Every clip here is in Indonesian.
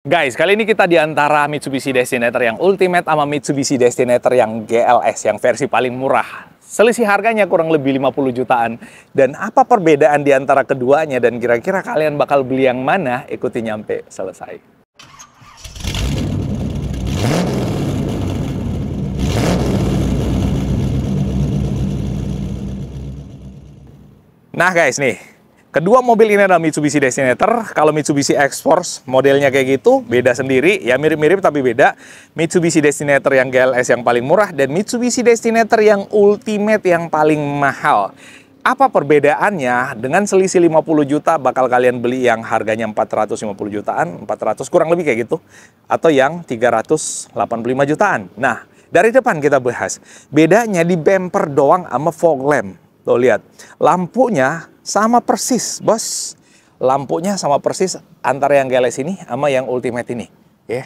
Guys, kali ini kita di antara Mitsubishi Destinator yang Ultimate sama Mitsubishi Destinator yang GLS, yang versi paling murah. Selisih harganya kurang lebih 50 jutaan. Dan apa perbedaan di antara keduanya dan kira-kira kalian bakal beli yang mana? Ikuti nyampe selesai. Nah guys nih, kedua mobil ini adalah Mitsubishi Destinator. Kalau Mitsubishi X-Force modelnya kayak gitu, beda sendiri. Ya mirip-mirip tapi beda. Mitsubishi Destinator yang GLS yang paling murah dan Mitsubishi Destinator yang Ultimate yang paling mahal. Apa perbedaannya? Dengan selisih 50 juta bakal kalian beli yang harganya 450 jutaan, 400 kurang lebih kayak gitu. Atau yang 385 jutaan. Nah, dari depan kita bahas. Bedanya di bumper doang sama fog lamp. Tuh lihat, lampunya sama persis, bos. Lampunya sama persis antara yang GLS ini sama yang Ultimate ini. Ya.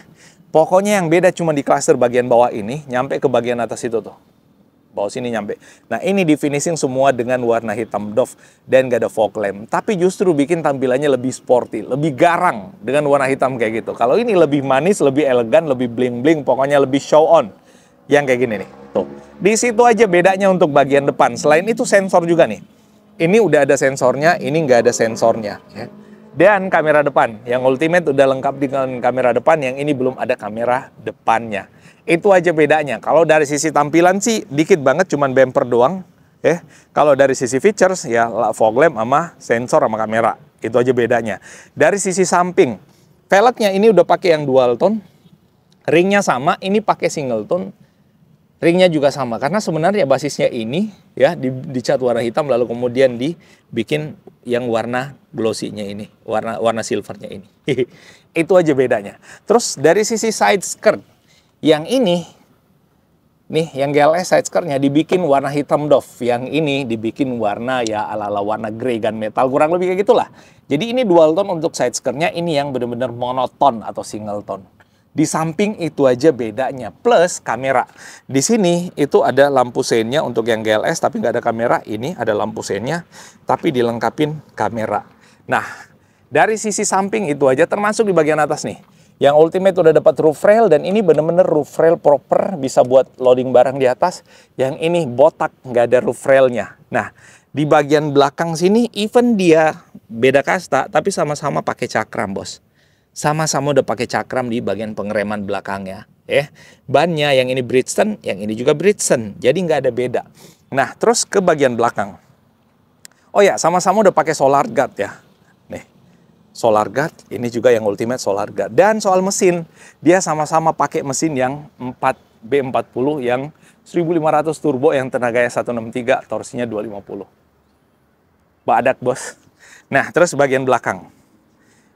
Pokoknya yang beda cuma di cluster bagian bawah ini, nyampe ke bagian atas itu tuh. Bawah sini nyampe. Nah ini di finishing semua dengan warna hitam doff dan gak ada fog lamp. Tapi justru bikin tampilannya lebih sporty, lebih garang dengan warna hitam kayak gitu. Kalau ini lebih manis, lebih elegan, lebih bling-bling, pokoknya lebih show on. Yang kayak gini nih. Tuh. Di situ aja bedanya untuk bagian depan. Selain itu sensor juga nih. Ini udah ada sensornya, ini nggak ada sensornya. Ya. Dan kamera depan. Yang Ultimate udah lengkap dengan kamera depan, yang ini belum ada kamera depannya. Itu aja bedanya. Kalau dari sisi tampilan sih dikit banget, cuman bumper doang. Kalau dari sisi features, ya fog lamp sama sensor sama kamera. Itu aja bedanya. Dari sisi samping, velgnya ini udah pakai yang dual tone. Ringnya sama, ini pakai single tone. Ringnya juga sama, karena sebenarnya basisnya ini ya dicat warna hitam lalu kemudian dibikin yang warna glossy-nya ini, warna silvernya ini. Itu aja bedanya. Terus dari sisi side skirt, yang ini nih yang GLS side skirt-nya dibikin warna hitam doff, yang ini dibikin warna ya ala-ala warna grey gunmetal, kurang lebih kayak gitulah. Jadi ini dual tone untuk side skirt-nya, ini yang benar-benar monoton atau single tone. Di samping itu aja bedanya, plus kamera. Di sini itu ada lampu seinnya untuk yang GLS, tapi nggak ada kamera. Ini ada lampu seinnya, tapi dilengkapin kamera. Nah, dari sisi samping itu aja, termasuk di bagian atas nih. Yang Ultimate udah dapat roof rail, dan ini bener-bener roof rail proper, bisa buat loading barang di atas. Yang ini botak, nggak ada roof railnya. Nah, di bagian belakang sini, even dia beda kasta, tapi sama-sama pakai cakram, bos. Sama-sama udah pakai cakram di bagian pengereman belakangnya. Bannya yang ini Bridgestone, yang ini juga Bridgestone. Jadi nggak ada beda. Nah, terus ke bagian belakang. Oh ya, sama-sama udah pakai solar guard ya. Nih, solar guard. Ini juga yang Ultimate solar guard. Dan soal mesin, dia sama-sama pakai mesin yang 4B40 yang 1500 turbo yang tenaganya 163, torsinya 250. Badak, bos. Nah, terus bagian belakang.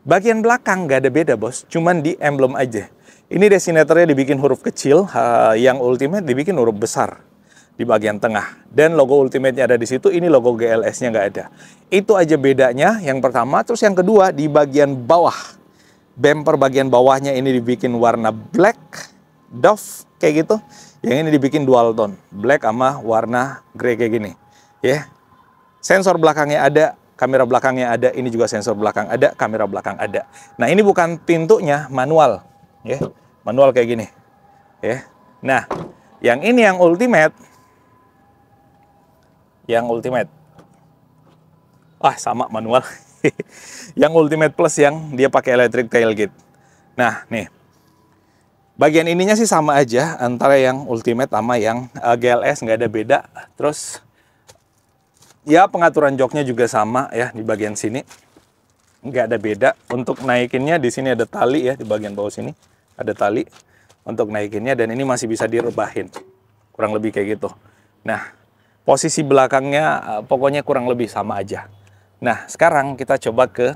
Bagian belakang nggak ada beda, bos. Cuman di emblem aja. Ini Destinatornya dibikin huruf kecil, yang Ultimate dibikin huruf besar di bagian tengah. Dan logo Ultimate-nya ada di situ, ini logo GLS-nya nggak ada. Itu aja bedanya, yang pertama. Terus yang kedua, di bagian bawah. Bumper bagian bawahnya ini dibikin warna black, doff, kayak gitu. Yang ini dibikin dual tone, black sama warna grey kayak gini. Sensor belakangnya ada. Kamera belakangnya ada, ini juga sensor belakang ada, kamera belakang ada. Nah ini bukan pintunya, manual. Manual kayak gini. Nah, yang ini yang Ultimate. Yang Ultimate. Sama manual. Yang Ultimate Plus yang dia pakai electric tailgate. Nah, nih. Bagian ininya sih sama aja, antara yang Ultimate sama yang GLS, nggak ada beda. Terus ya pengaturan joknya juga sama ya di bagian sini, nggak ada beda. Untuk naikinnya di sini ada tali ya, di bagian bawah sini ada tali untuk naikinnya, dan ini masih bisa direbahin, kurang lebih kayak gitu. Nah posisi belakangnya pokoknya kurang lebih sama aja. Nah sekarang kita coba ke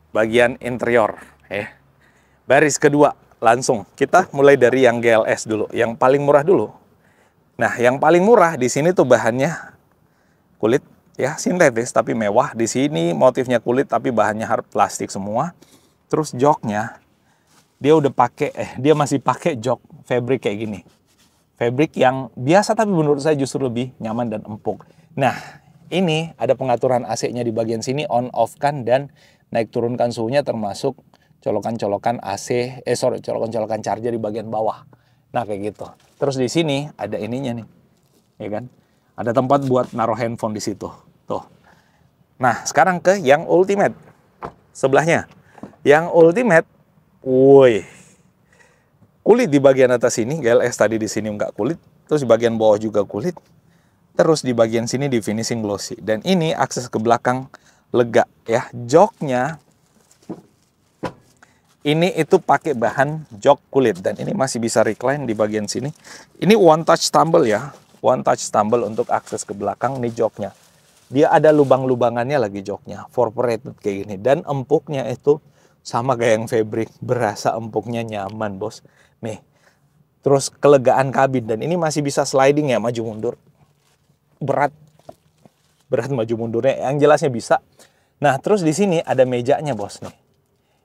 bagian interior. Baris kedua langsung kita mulai dari yang GLS dulu, yang paling murah dulu. Nah yang paling murah di sini tuh bahannya kulit ya, sintetis tapi mewah. Di sini motifnya kulit tapi bahannya plastik semua. Terus joknya dia udah pakai dia masih pakai jok fabric kayak gini. Fabric yang biasa tapi menurut saya justru lebih nyaman dan empuk. Nah, ini ada pengaturan AC-nya di bagian sini, on off kan dan naik turunkan suhunya, termasuk colokan-colokan AC, colokan-colokan charger di bagian bawah. Nah, kayak gitu. Terus di sini ada ininya nih, ya kan? Ada tempat buat naruh handphone di situ. Tuh. Nah, sekarang ke yang ultimate. Sebelahnya. Yang ultimate, woi. Kulit di bagian atas ini, GLS tadi di sini nggak kulit. Terus di bagian bawah juga kulit. Terus di bagian sini di finishing glossy. Dan ini akses ke belakang lega ya. Joknya ini itu pakai bahan jok kulit. Dan ini masih bisa recline di bagian sini. Ini one touch tumble ya. One touch tumble untuk akses ke belakang, nih joknya. Dia ada lubang-lubangannya lagi joknya, perforated kayak gini. Dan empuknya itu sama kayak yang fabric, berasa empuknya nyaman bos. Nih, terus kelegaan kabin. Dan ini masih bisa sliding ya, maju mundur. Berat maju mundurnya, yang jelasnya bisa. Nah, terus di sini ada mejanya bos nih.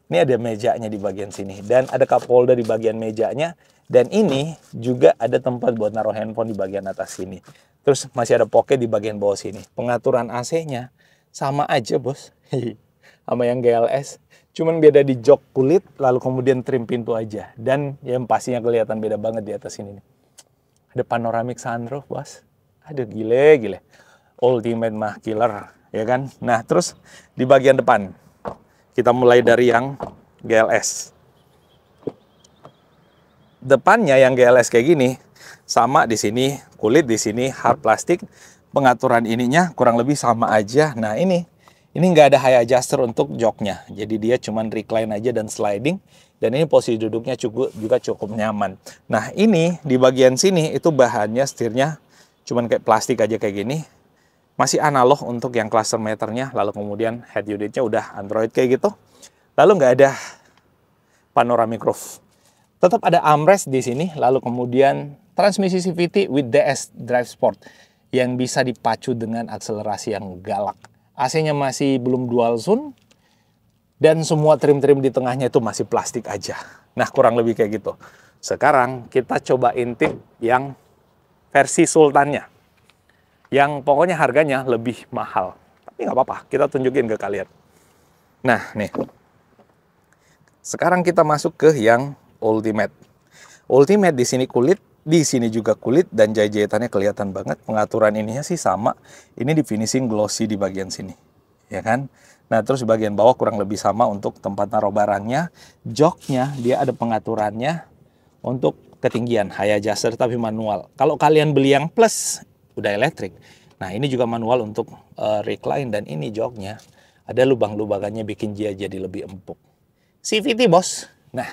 Ini ada mejanya di bagian sini. Dan ada cup holder di bagian mejanya. Dan ini juga ada tempat buat naruh handphone di bagian atas sini. Terus masih ada pocket di bagian bawah sini. Pengaturan AC-nya sama aja bos. Sama yang GLS. Cuman beda di jok kulit, lalu kemudian trim pintu aja. Dan yang pastinya kelihatan beda banget di atas sini nih. Ada panoramic sunroof bos. Aduh gile. Ultimate mah killer, ya kan? Nah, terus di bagian depan. Kita mulai dari yang GLS. Depannya yang GLS kayak gini, sama di sini kulit, di sini hard plastik. Pengaturan ininya kurang lebih sama aja. Nah, ini nggak ada high adjuster untuk joknya. Jadi dia cuman recline aja dan sliding. Dan ini posisi duduknya juga cukup nyaman. Nah, ini di bagian sini itu bahannya setirnya cuman kayak plastik aja kayak gini. Masih analog untuk yang cluster meternya. Lalu kemudian head unitnya udah Android kayak gitu. Lalu nggak ada panoramic roof. Tetap ada armrest di sini, lalu kemudian transmisi CVT with DS Drive Sport yang bisa dipacu dengan akselerasi yang galak. AC-nya masih belum dual zone dan semua trim-trim di tengahnya itu masih plastik aja. Nah, kurang lebih kayak gitu. Sekarang kita coba intip yang versi Sultannya. Yang pokoknya harganya lebih mahal. Tapi nggak apa-apa, kita tunjukin ke kalian. Nah, nih. Sekarang kita masuk ke yang Ultimate. Ultimate di sini kulit, di sini juga kulit dan jahitannya kelihatan banget. Pengaturan ininya sih sama. Ini di finishing glossy di bagian sini, ya kan? Nah, terus di bagian bawah kurang lebih sama untuk tempat naruh barangnya. Joknya dia ada pengaturannya untuk ketinggian high adjuster tapi manual. Kalau kalian beli yang plus udah elektrik. Nah, ini juga manual untuk recline dan ini joknya ada lubang-lubangannya bikin dia jadi lebih empuk. CVT bos. Nah,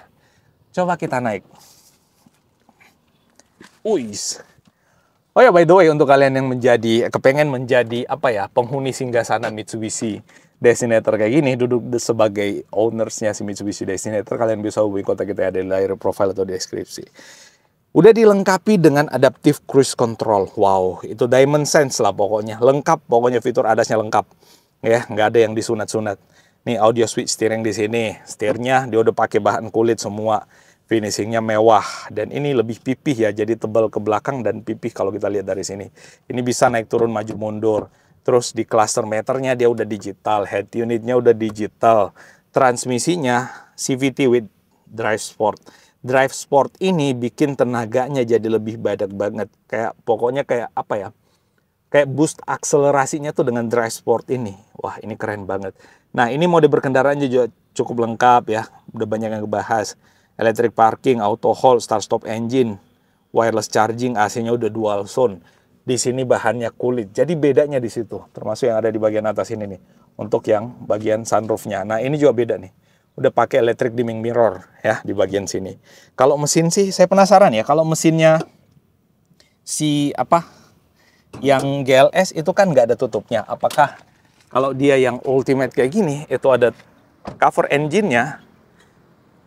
coba kita naik. Uis. Oh ya, by the way, untuk kalian yang kepengen menjadi penghuni singgasana Mitsubishi Destinator kayak gini, duduk sebagai ownersnya si Mitsubishi Destinator, kalian bisa hubungi kontak kita ada di layar profile atau deskripsi. Udah dilengkapi dengan adaptive cruise control. Wow, itu diamond sense lah pokoknya. Lengkap, pokoknya fitur ADAS-nya lengkap. Ya, nggak ada yang disunat-sunat. Nih audio switch steering di sini. Setirnya dia udah pakai bahan kulit semua. Finishingnya mewah dan ini lebih pipih ya, jadi tebal ke belakang dan pipih kalau kita lihat dari sini. Ini bisa naik turun maju mundur. Terus di cluster meternya dia udah digital, head unitnya udah digital, transmisinya CVT with Drive Sport. Drive Sport ini bikin tenaganya jadi lebih badak banget. Pokoknya kayak kayak boost akselerasinya tuh dengan Drive Sport ini. Wah, ini keren banget. Nah, ini mode berkendaraannya juga cukup lengkap ya. Udah banyak yang ngebahas. Electric parking, auto hold, start stop engine, wireless charging, AC-nya udah dual zone. Di sini bahannya kulit. Jadi bedanya di situ, termasuk yang ada di bagian atas ini nih. Untuk yang bagian sunroofnya. Nah, ini juga beda nih. Udah pakai electric dimming mirror ya di bagian sini. Kalau mesin sih saya penasaran ya, kalau mesinnya yang GLS itu kan nggak ada tutupnya. Apakah kalau dia yang ultimate kayak gini itu ada cover engine-nya?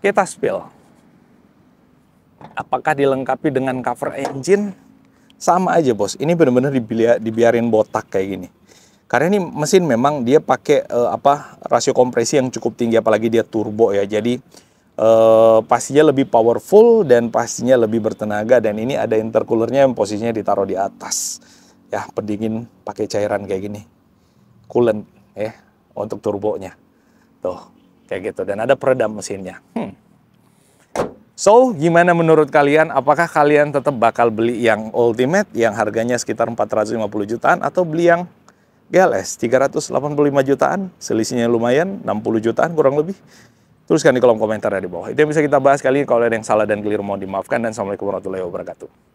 Kita spill. Apakah dilengkapi dengan cover engine? Sama aja bos, ini benar-benar dibiarin botak kayak gini. Karena ini mesin memang dia pakai rasio kompresi yang cukup tinggi, apalagi dia turbo ya. Jadi pastinya lebih powerful dan pastinya lebih bertenaga. Dan ini ada intercoolernya yang posisinya ditaruh di atas. Ya, pendingin pakai cairan kayak gini. Coolant ya untuk turbonya. Tuh. Kayak gitu. Dan ada peredam mesinnya. So, gimana menurut kalian? Apakah kalian tetap bakal beli yang Ultimate yang harganya sekitar 450 jutaan atau beli yang GLS 385 jutaan? Selisihnya lumayan, 60 jutaan kurang lebih. Tuliskan di kolom komentar di bawah. Itu yang bisa kita bahas kali ini. Kalau ada yang salah dan keliru mohon dimaafkan. Dan Assalamualaikum warahmatullahi wabarakatuh.